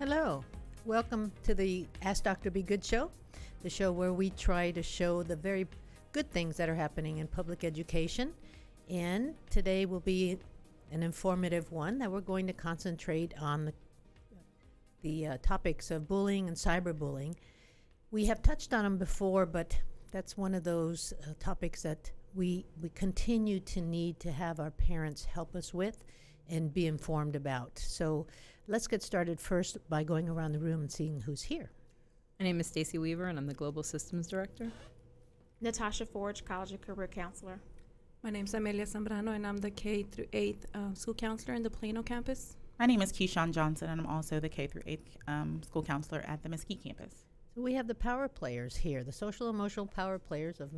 Hello. Welcome to the Ask Dr. Be Good show, the show where we try to show the very good things that are happening in public education. And today will be an informative one that we're going to concentrate on the topics of bullying and cyberbullying. We have touched on them before, but that's one of those topics that we continue to need to have our parents help us with and be informed about. So let's get started first by going around the room and seeing who's here. My name is Staci Weaver, and I'm the Global Systems Director. Natasha Forge, College and Career Counselor. My name is Amelia Zambrano, and I'm the K through 8th school counselor in the Plano campus. My name is Keshunia Johnson, and I'm also the K through 8th school counselor at the Mesquite campus. So we have the power players here, the social emotional power players of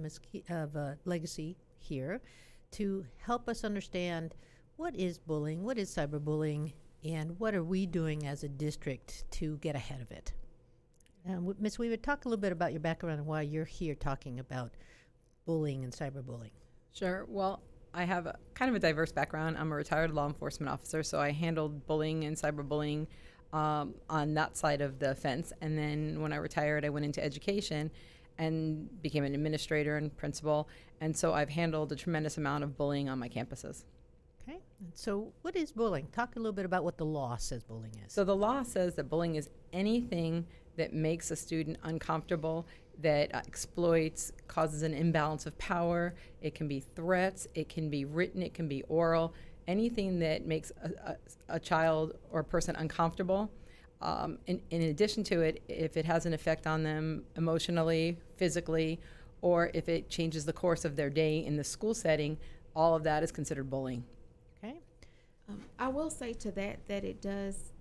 Legacy here, to help us understand what is bullying, what is cyberbullying, and what are we doing as a district to get ahead of it. Ms. Weaver, talk a little bit about your background and why you're here talking about bullying and cyberbullying. Sure. Well, I have kind of a diverse background. I'm a retired law enforcement officer, so I handled bullying and cyberbullying on that side of the fence. And then when I retired, I went into education and became an administrator and principal. And so I've handled a tremendous amount of bullying on my campuses. Okay. So what is bullying? Talk a little bit about what the law says bullying is. So the law says that bullying is anything that makes a student uncomfortable, that exploits, causes an imbalance of power. It can be threats, it can be written, it can be oral, anything that makes a child or a person uncomfortable. In addition to it, if it has an effect on them emotionally, physically, or if it changes the course of their day in the school setting, all of that is considered bullying. Okay. I will say to that it does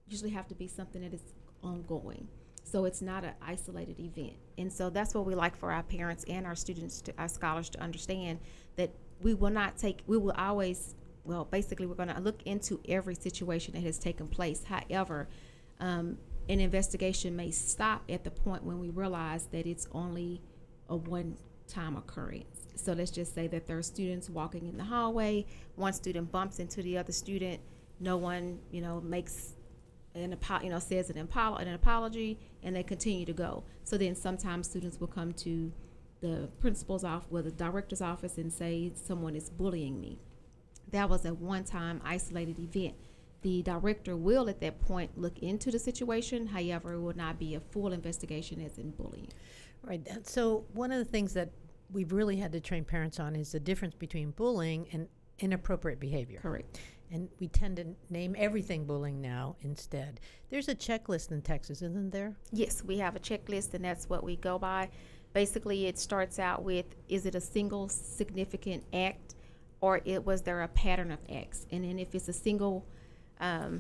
usually have to be something that is ongoing. So it's not an isolated event. And so that's what we like for our parents and our students, our scholars to understand, that we will always, basically we're going to look into every situation that has taken place. However, an investigation may stop at the point when we realize that it's only a one-time occurrence. So let's just say that there are students walking in the hallway, one student bumps into the other student, no one, makes says an apology, and they continue to go. So then sometimes students will come to the principal's office, the director's office, and say someone is bullying me. That was a one-time isolated event. The director will at that point look into the situation. However, it will not be a full investigation as in bullying. Right. So one of the things that we've really had to train parents on is the difference between bullying and inappropriate behavior. Correct. And we tend to name everything bullying now instead. There's a checklist in Texas, isn't there? Yes, we have a checklist, and that's what we go by. Basically, it starts out with, is it a single significant act, or was there a pattern of acts? And then if it's a single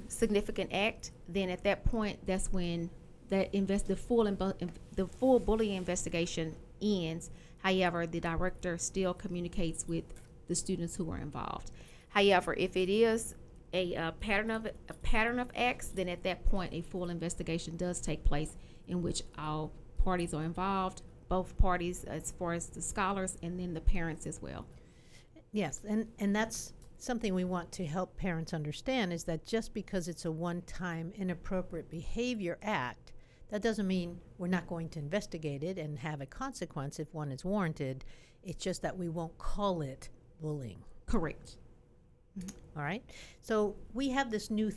significant act, then at that point, that's when the full bullying investigation ends. However, the director still communicates with the students who are involved. However, if it is a pattern of acts, then at that point a full investigation does take place, in which all parties are involved, both parties as far as the scholars and then the parents as well. Yes, and that's something we want to help parents understand, is that just because it's a one-time inappropriate behavior act, that doesn't mean we're not going to investigate it and have a consequence if one is warranted. It's just that we won't call it bullying. Correct. All right. So we have this new,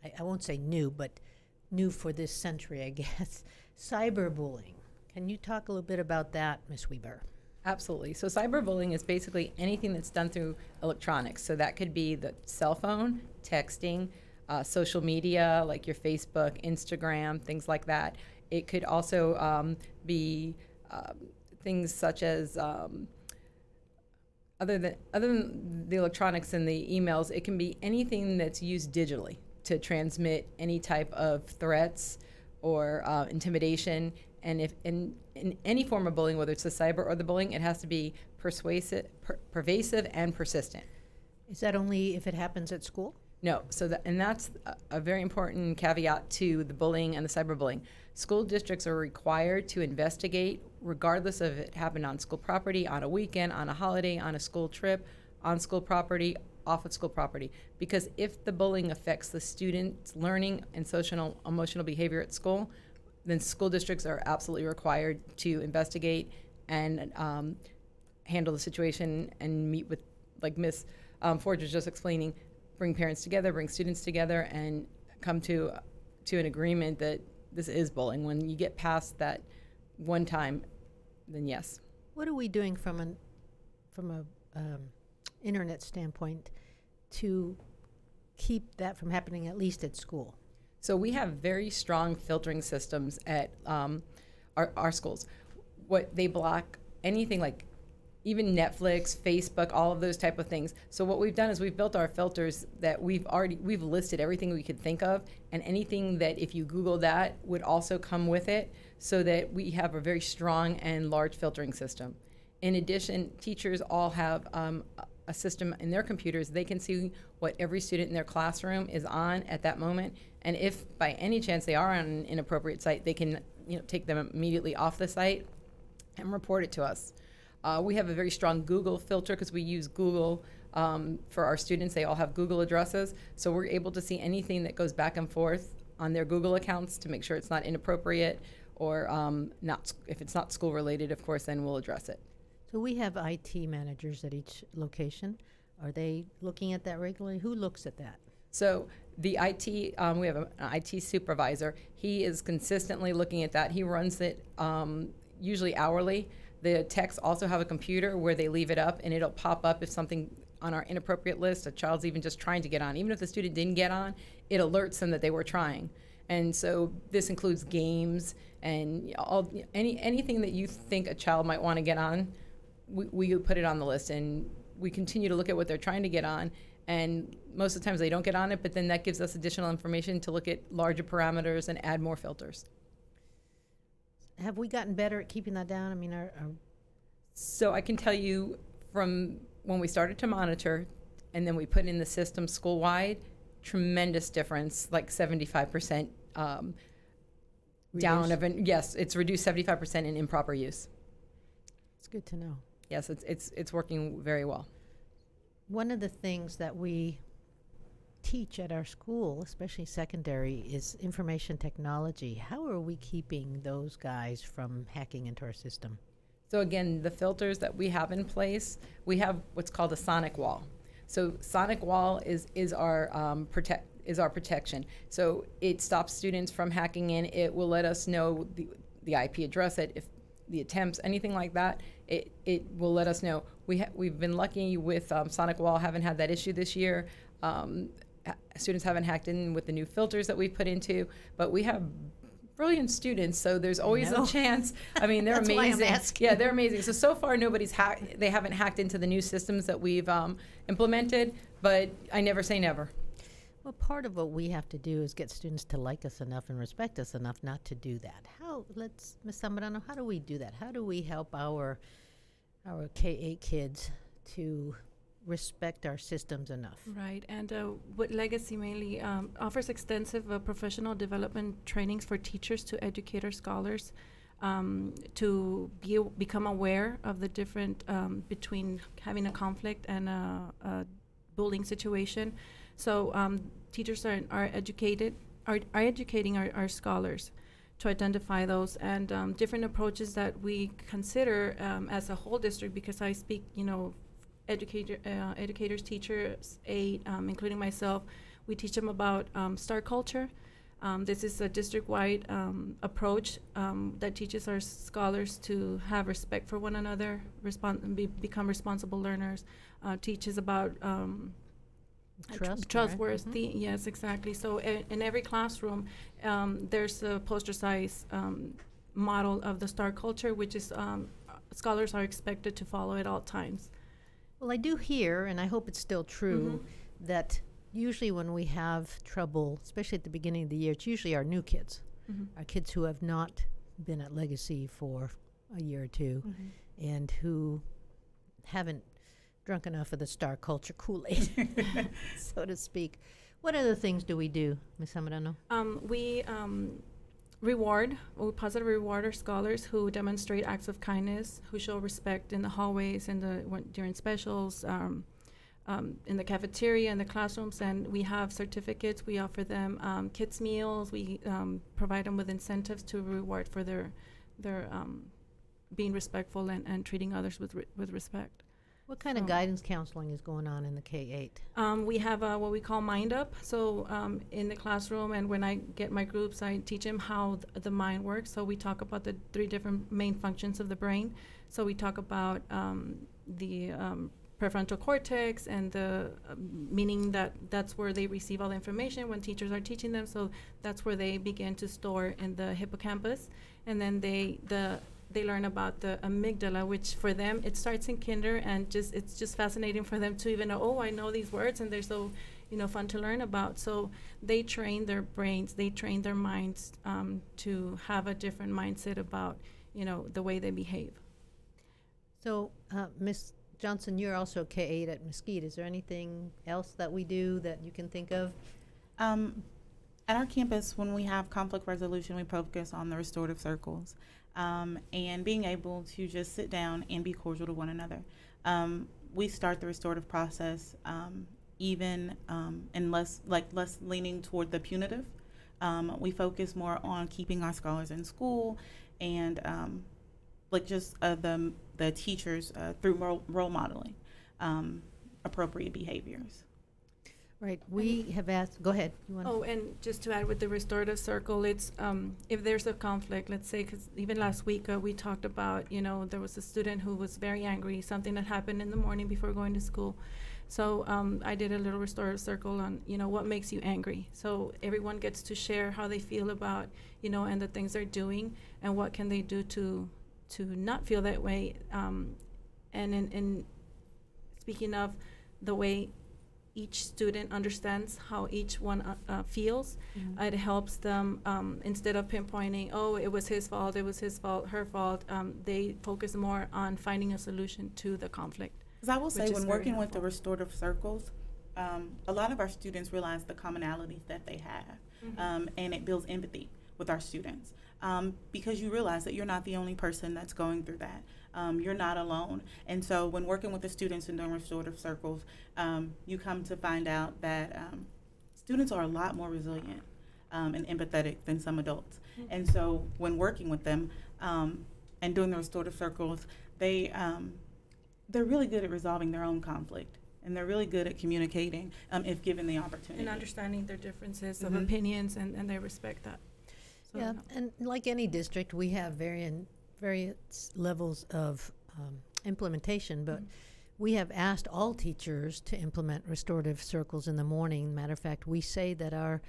I won't say new, but new for this century, I guess, cyberbullying. Can you talk a little bit about that, Ms. Weaver? Absolutely. So cyberbullying is basically anything that's done through electronics. So that could be the cell phone, texting, social media like your Facebook, Instagram, things like that. It could also be things such as other than the electronics and the emails, it can be anything that's used digitally to transmit any type of threats or intimidation. And if in any form of bullying, whether it's the cyber or the bullying, it has to be pervasive and persistent. Is that only if it happens at school? No. And that's a very important caveat to the bullying and the cyberbullying. School districts are required to investigate, regardless of it happened on school property, on a weekend, on a holiday, on a school trip, on school property. off of school property. Because if the bullying affects the student's learning and social emotional behavior at school, then school districts are absolutely required to investigate and handle the situation and meet with, like Ms. Forge was just explaining, bring parents together, bring students together, and come to an agreement that this is bullying. When you get past that one time, then yes. What are we doing from a internet standpoint to keep that from happening, at least at school? So we have very strong filtering systems at our schools. What they block anything like even Netflix, Facebook, all of those type of things. So what we've done is we've built our filters that we've listed everything we could think of, and anything that if you Google that would also come with it, so that we have a very strong and large filtering system. In addition, teachers all have a system in their computers. They can see what every student in their classroom is on at that moment, and if by any chance they are on an inappropriate site, they can take them immediately off the site and report it to us. We have a very strong Google filter because we use Google for our students. They all have Google addresses, so we're able to see anything that goes back and forth on their Google accounts to make sure it's not inappropriate or not. If it's not school related, of course, then we'll address it. So we have IT managers at each location. Are they looking at that regularly? Who looks at that? So the IT, we have an IT supervisor. He is consistently looking at that. He runs it usually hourly. The techs also have a computer where they leave it up, and it'll pop up if something on our inappropriate list, a child's even just trying to get on. Even if the student didn't get on, it alerts them that they were trying. And so this includes games and anything that you think a child might want to get on, we put it on the list, and we continue to look at what they're trying to get on. And most of the times they don't get on it, but then that gives us additional information to look at larger parameters and add more filters. Have we gotten better at keeping that down? I mean, So I can tell you from when we started to monitor and then we put in the system school-wide, tremendous difference, like 75% down of yes, it's reduced 75% in improper use. It's good to know. Yes, it's working very well. One of the things that we teach at our school, especially secondary, is information technology. How are we keeping those guys from hacking into our system? So again, the filters that we have in place, we have what's called a sonic wall. So sonic wall is our protection. So it stops students from hacking in. It will let us know the IP address, if the attempts, anything like that. It will let us know. We've been lucky with sonic wall. Haven't had that issue this year. Students haven't hacked in with the new filters that we've put into, but we have brilliant students, so there's always a chance. I mean, they're That's amazing. why I'm asking. Yeah, they're amazing. So far nobody's hacked. They haven't hacked into the new systems that we've implemented, but I never say never. Well, part of what we have to do is get students to like us enough and respect us enough not to do that. Ms. Zambrano, how do we do that? How do we help our K-8 kids to respect our systems enough? Right, and what Legacy mainly offers extensive professional development trainings for teachers to educate our scholars to become aware of the different between having a conflict and a bullying situation. So teachers are educating our scholars to identify those and different approaches that we consider as a whole district, because I speak, educators, teachers, aide, including myself. We teach them about star culture. This is a district-wide approach that teaches our scholars to have respect for one another, become responsible learners, teaches about trustworthy, right? Yes, exactly. So in every classroom, there's a poster size model of the star culture, which is scholars are expected to follow at all times. Well, I do hear, and I hope it's still true, that usually when we have trouble, especially at the beginning of the year, it's usually our new kids, our kids who have not been at Legacy for a year or two, and who haven't drunk enough of the star culture Kool-Aid, so to speak. What other things do we do, Ms. Zambrano? We positively reward our scholars who demonstrate acts of kindness, who show respect in the hallways and during specials, in the cafeteria and the classrooms, and we have certificates. We offer them kids meals. We provide them with incentives to reward for their being respectful and treating others with respect. What kind of guidance counseling is going on in the K-8? We have what we call Mind Up. So in the classroom, and when I get my groups, I teach them how the mind works. So we talk about the 3 different main functions of the brain. So we talk about the prefrontal cortex, and the meaning that's where they receive all the information when teachers are teaching them. So that's where they begin to store in the hippocampus, and then they learn about the amygdala, which for them it starts in kinder, and it's just fascinating for them to even know, oh, I know these words, and they're so fun to learn about. So they train their brains, they train their minds to have a different mindset about the way they behave. So Ms. Johnson, you're also K-8 at Mesquite. Is there anything else that we do that you can think of? At our campus, when we have conflict resolution, we focus on the restorative circles, and being able to just sit down and be cordial to one another. We start the restorative process even and less leaning toward the punitive. We focus more on keeping our scholars in school, and the teachers through role modeling appropriate behaviors. Right. We have asked. Go ahead. You want? Oh, and just to add with the restorative circle, it's if there's a conflict, let's say, because even last week we talked about, there was a student who was very angry, something that happened in the morning before going to school. So I did a little restorative circle on, what makes you angry. So everyone gets to share how they feel about, and the things they're doing, and what can they do to not feel that way. And in speaking of the way each student understands how each one feels, it helps them, instead of pinpointing, oh, it was his fault, her fault, they focus more on finding a solution to the conflict. Because I will say, when working with the restorative circles, a lot of our students realize the commonalities that they have, and it builds empathy with our students, because you realize that you're not the only person that's going through that. You're not alone. And so when working with the students in doing restorative circles, you come to find out that students are a lot more resilient and empathetic than some adults. And so when working with them and doing the restorative circles, they're really good at resolving their own conflict. And they're really good at communicating if given the opportunity. And understanding their differences of opinions, and they respect that. So Yeah, and like any district, we have various levels of implementation, but we have asked all teachers to implement restorative circles in the morning. Matter of fact, we say that our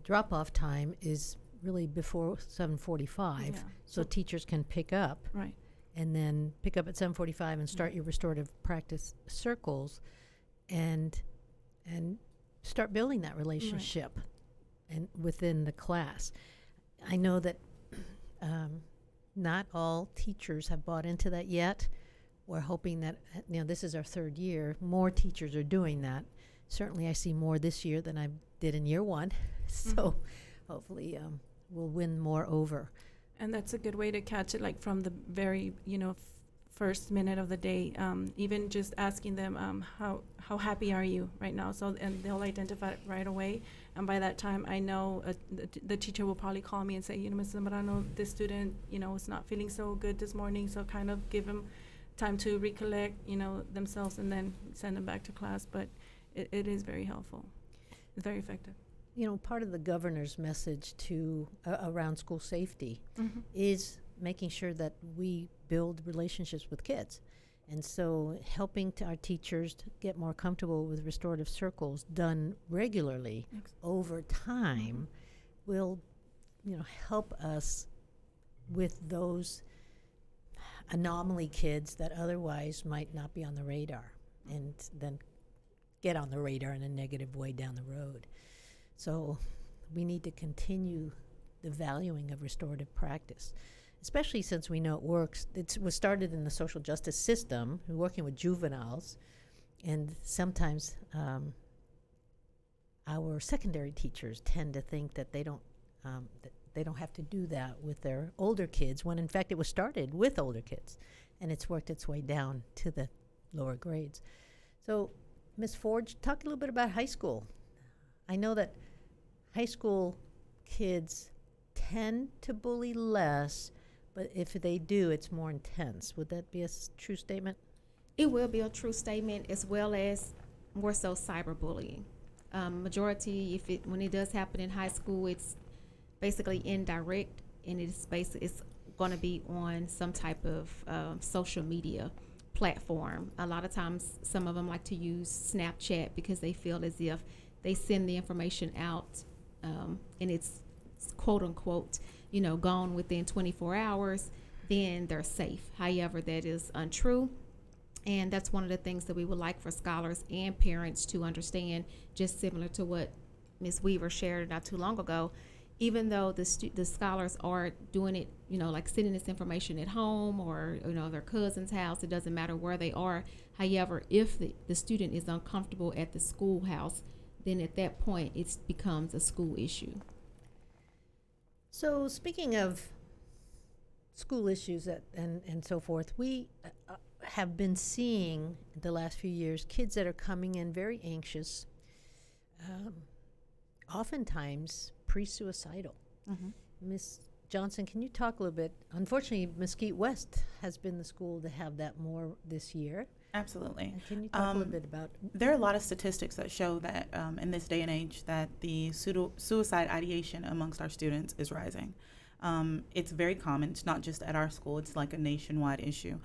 drop-off time is really before 7:45, so teachers can pick up. Right. And then pick up at 7:45 and start your restorative practice circles, and start building that relationship and within the class. I know that not all teachers have bought into that yet. We're hoping that, this is our 3rd year, more teachers are doing that. Certainly I see more this year than I did in year 1. So hopefully we'll win more over. And that's a good way to catch it, like from the very, first minute of the day. Even just asking them, how happy are you right now? So, and they'll identify it right away. And by that time, I know the teacher will probably call me and say, Ms. Zambrano, this student, is not feeling so good this morning. So kind of give them time to recollect, themselves, and then send them back to class. But it is very helpful. It's very effective. Part of the governor's message to around school safety is making sure that we build relationships with kids. And so helping our teachers to get more comfortable with restorative circles done regularly over time will, help us with those anomaly kids that otherwise might not be on the radar, and then get on the radar in a negative way down the road. So we need to continue the valuing of restorative practice, especially since we know it works. It was started in the social justice system, working with juveniles, and sometimes our secondary teachers tend to think that they don't have to do that with their older kids, when in fact it was started with older kids, and it's worked its way down to the lower grades. So Ms. Forge, talk a little bit about high school. I know that high school kids tend to bully less, but if they do, it's more intense. Would that be a true statement? It will be a true statement, as well as more so cyberbullying. Majority, when it does happen in high school, it's basically indirect, and it's going to be on some type of social media platform. A lot of times, some of them like to use Snapchat because they feel as if they send the information out, and it's quote unquote, gone within 24 hours, then they're safe. However, that is untrue. And that's one of the things that we would like for scholars and parents to understand, just similar to what Ms. Weaver shared not too long ago. Even though the scholars are doing it, like sending this information at home or, their cousin's house, it doesn't matter where they are. However, if the student is uncomfortable at the schoolhouse, then at that point it becomes a school issue. So speaking of school issues and so forth, we have been seeing the last few years kids that are coming in very anxious, oftentimes pre-suicidal. Ms. Johnson, can you talk a little bit? Unfortunately, Mesquite West has been the school to have that more this year. Absolutely. And can you talk a little bit about? There are a lot of statistics that show that in this day and age that the suicide ideation amongst our students is rising. It's very common. It's not just at our school. It's like a nationwide issue,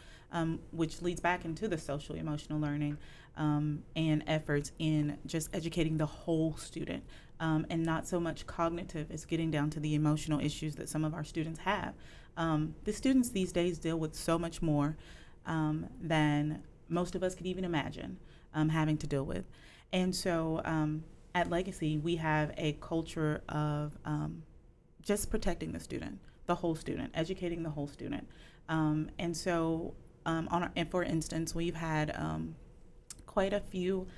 which leads back into the social emotional learning and efforts in just educating the whole student, and not so much cognitive as getting down to the emotional issues that some of our students have. The students these days deal with so much more than most of us could even imagine having to deal with. And so at Legacy, we have a culture of just protecting the student, the whole student, educating the whole student. And so, and for instance, we've had quite a few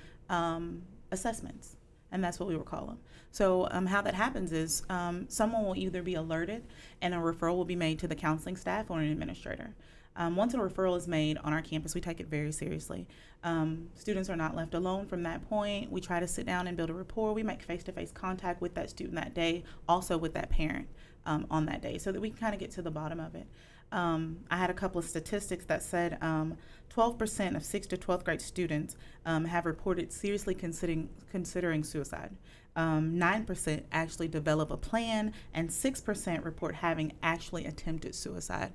assessments, and that's what we would call them. So how that happens is someone will either be alerted and a referral will be made to the counseling staff or an administrator. Once a referral is made on our campus, we take it very seriously. Students are not left alone from that point. We try to sit down and build a rapport. We make face-to-face contact with that student that day, also with that parent on that day, so that we can kind of get to the bottom of it. I had a couple of statistics that said 12% of 6th to 12th grade students have reported seriously considering suicide. 9% actually develop a plan, and 6% report having actually attempted suicide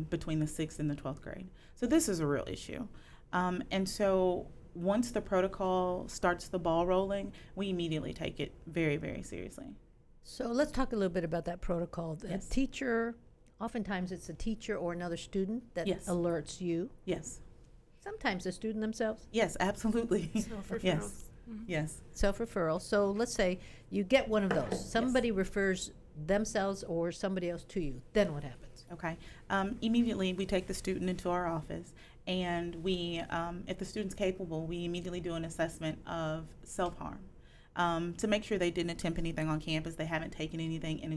between the 6th and the 12th grade. So this is a real issue. And so once the protocol starts the ball rolling, we immediately take it very, very seriously. So let's talk a little bit about that protocol. The Yes. teacher, oftentimes it's a teacher or another student that Yes. alerts you. Yes. Sometimes the student themselves. Yes, absolutely. Self-referrals. Yes. Mhm. Yes. Self-referral. So let's say you get one of those. Somebody refers themselves or somebody else to you. Then what happens? Okay. Immediately, we take the student into our office, and we, if the student's capable, we immediately do an assessment of self-harm to make sure they didn't attempt anything on campus, they haven't taken anything and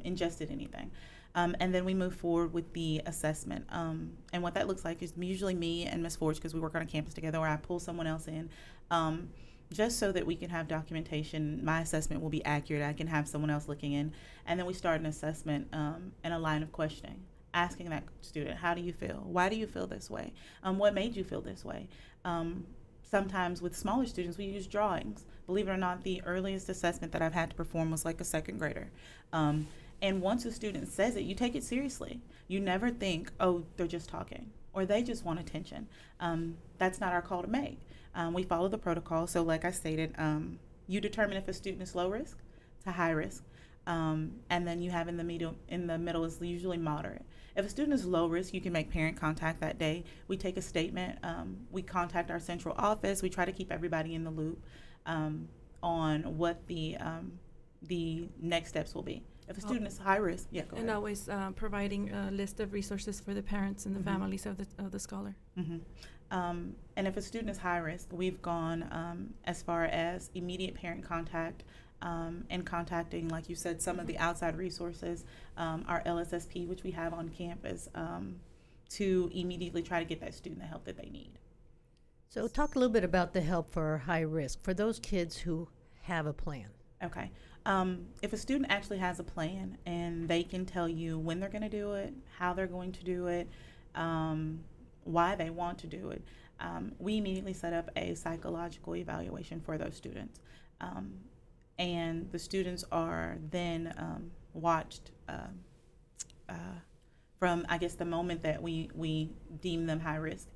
ingested anything. And then we move forward with the assessment. And what that looks like is usually me and Ms. Forge, because we work on a campus together, or I pull someone else in, just so that we can have documentation. My assessment will be accurate. I can have someone else looking in. And then we start an assessment and a line of questioning, asking that student, how do you feel? Why do you feel this way? What made you feel this way? Sometimes with smaller students, we use drawings. Believe it or not, the earliest assessment that I've had to perform was like a 2nd grader. And once a student says it, you take it seriously. You never think, oh, they're just talking, or they just want attention. That's not our call to make. We follow the protocol. So like I stated, you determine if a student is low risk to high risk. And then you have in the middle is usually moderate. If a student is low risk, you can make parent contact that day. We take a statement. We contact our central office. We try to keep everybody in the loop on what the next steps will be. If a student is high risk, go And ahead. always providing a list of resources for the parents and the families of the scholar. And if a student is high risk, we've gone as far as immediate parent contact and contacting, like you said, some of the outside resources, our LSSP, which we have on campus, to immediately try to get that student the help that they need. So talk a little bit about the help for high risk, for those kids who have a plan. Okay. If a student actually has a plan and they can tell you when they're going to do it, how they're going to do it, why they want to do it, we immediately set up a psychological evaluation for those students. And the students are then watched from, I guess, the moment that we deem them high risk.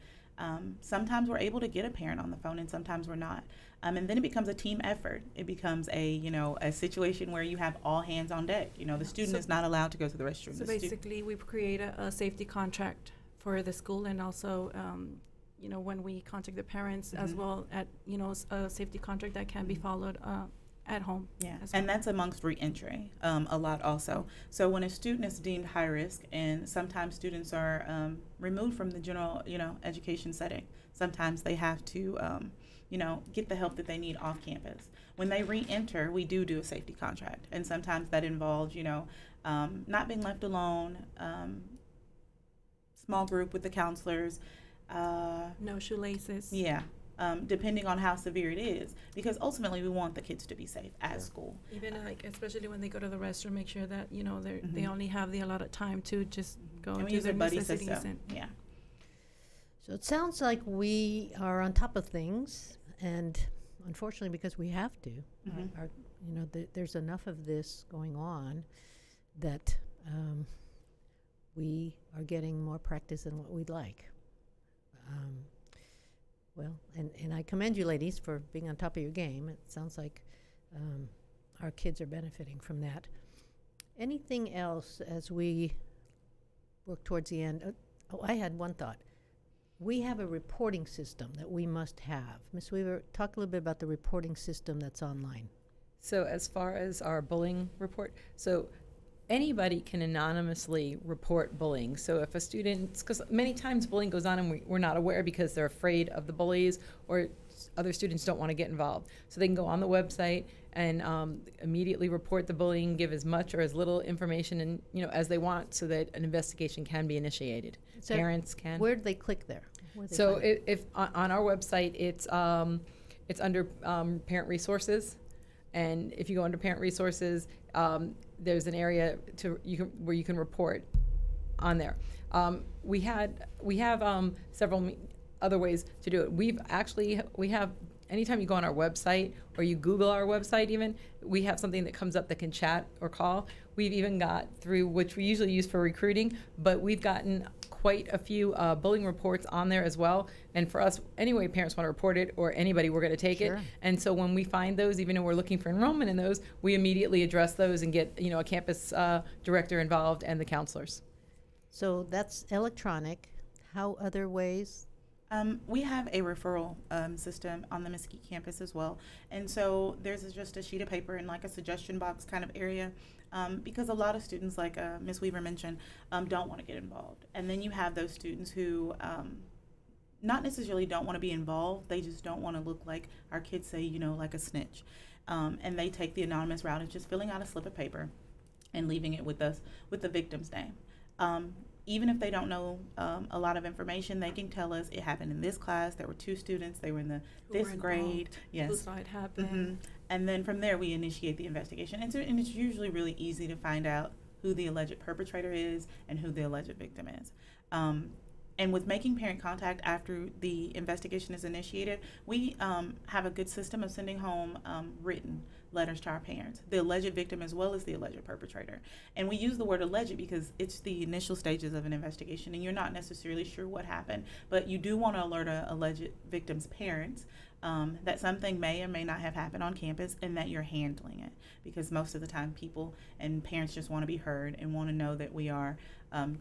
Sometimes we're able to get a parent on the phone, and sometimes we're not. And then it becomes a team effort. It becomes a situation where you have all hands on deck. The student is not allowed to go to the restroom. So basically, we create a safety contract for the school, and also, when we contact the parents as well, at a safety contract that can be followed at home. Yeah, as and well. that's amongst reentry a lot also. So when a student is deemed high risk, and sometimes students are removed from the general education setting, sometimes they have to get the help that they need off campus. When they reenter, we do a safety contract, and sometimes that involves not being left alone, small group with the counselors. No shoelaces. Yeah. Depending on how severe it is, because ultimately we want the kids to be safe at school. Even especially when they go to the restroom, make sure that they only have the allotted time to just go And we do use their a buddy necessities. system. Yeah. So it sounds like we are on top of things, and unfortunately, because we have to, there's enough of this going on that we are getting more practice than what we'd like. Well, and I commend you ladies for being on top of your game. It sounds like our kids are benefiting from that. Anything else as we work towards the end? I had one thought. We have a reporting system that we must have. Ms. Weaver, talk a little bit about the reporting system that's online. So as far as our bullying report, so anybody can anonymously report bullying. So if a student, because many times bullying goes on and we're not aware because they're afraid of the bullies, or other students don't want to get involved. So they can go on the website and immediately report the bullying, give as much or as little information and as they want, so that an investigation can be initiated. So parents can. Where do they click there? So if on our website, it's under parent resources. And if you go under parent resources, there's an area where you can report on there. We have several other ways to do it. We have anytime you go on our website or you Google our website, even we have something that comes up that can chat or call. We've even got through, which we usually use for recruiting, but we've gotten quite a few bullying reports on there as well. And for us, anyway, parents want to report it, or anybody, we're going to take it. And so when we find those, even though we're looking for enrollment in those, we immediately address those and get a campus director involved and the counselors. So that's electronic. How other ways? We have a referral system on the Mesquite campus as well. And so there's just a sheet of paper and like a suggestion box kind of area, because a lot of students, like Ms. Weaver mentioned, don't want to get involved. And then you have those students who not necessarily don't want to be involved, they just don't want to look like our kids say, like a snitch. And they take the anonymous route of just filling out a slip of paper and leaving it with us, with the victim's name. Even if they don't know a lot of information, they can tell us it happened in this class. There were 2 students. They were in this grade. Yes. Who saw it happen. And then from there, we initiate the investigation. And it's usually really easy to find out who the alleged perpetrator is and who the alleged victim is. And with making parent contact after the investigation is initiated, we have a good system of sending home written letters to our parents, the alleged victim as well as the alleged perpetrator. And we use the word alleged because it's the initial stages of an investigation and you're not necessarily sure what happened, but you do want to alert an alleged victim's parents that something may or may not have happened on campus and that you're handling it, because most of the time people and parents just want to be heard and want to know that we are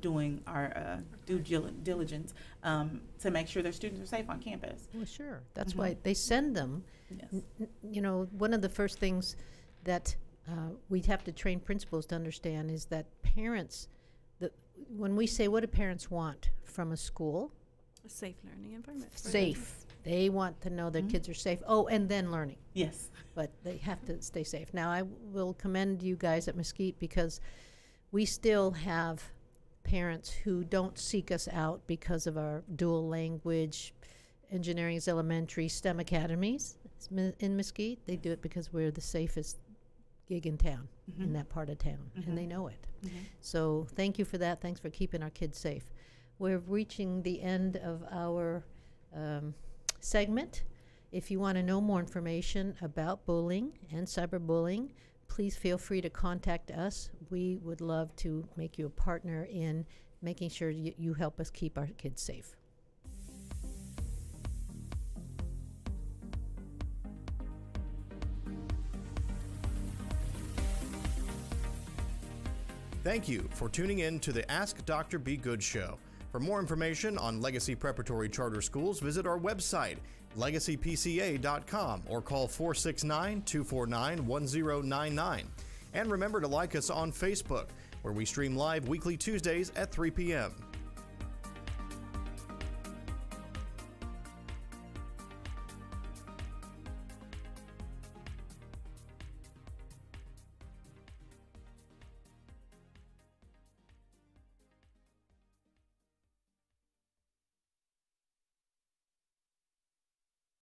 doing our due diligence to make sure their students are safe on campus. Well, sure. That's why they send them. Yes. One of the first things that we have to train principals to understand is that parents, when we say what do parents want from a school? A safe learning environment. Safe. They want to know their kids are safe. Oh, and then learning. Yes. But they have to stay safe. Now, I will commend you guys at Mesquite because we still have parents who don't seek us out because of our dual language Engineering's elementary STEM academies in Mesquite. They do it because we're the safest gig in town, in that part of town, and they know it. So thank you for that. Thanks for keeping our kids safe. We're reaching the end of our segment. If you want to know more information about bullying and cyberbullying, please feel free to contact us. We would love to make you a partner in making sure you help us keep our kids safe. Thank you for tuning in to the Ask Dr. Be Good show. For more information on Legacy Preparatory Charter Schools, visit our website, legacypca.com, or call 469-249-1099. And remember to like us on Facebook, where we stream live weekly Tuesdays at 3 p.m.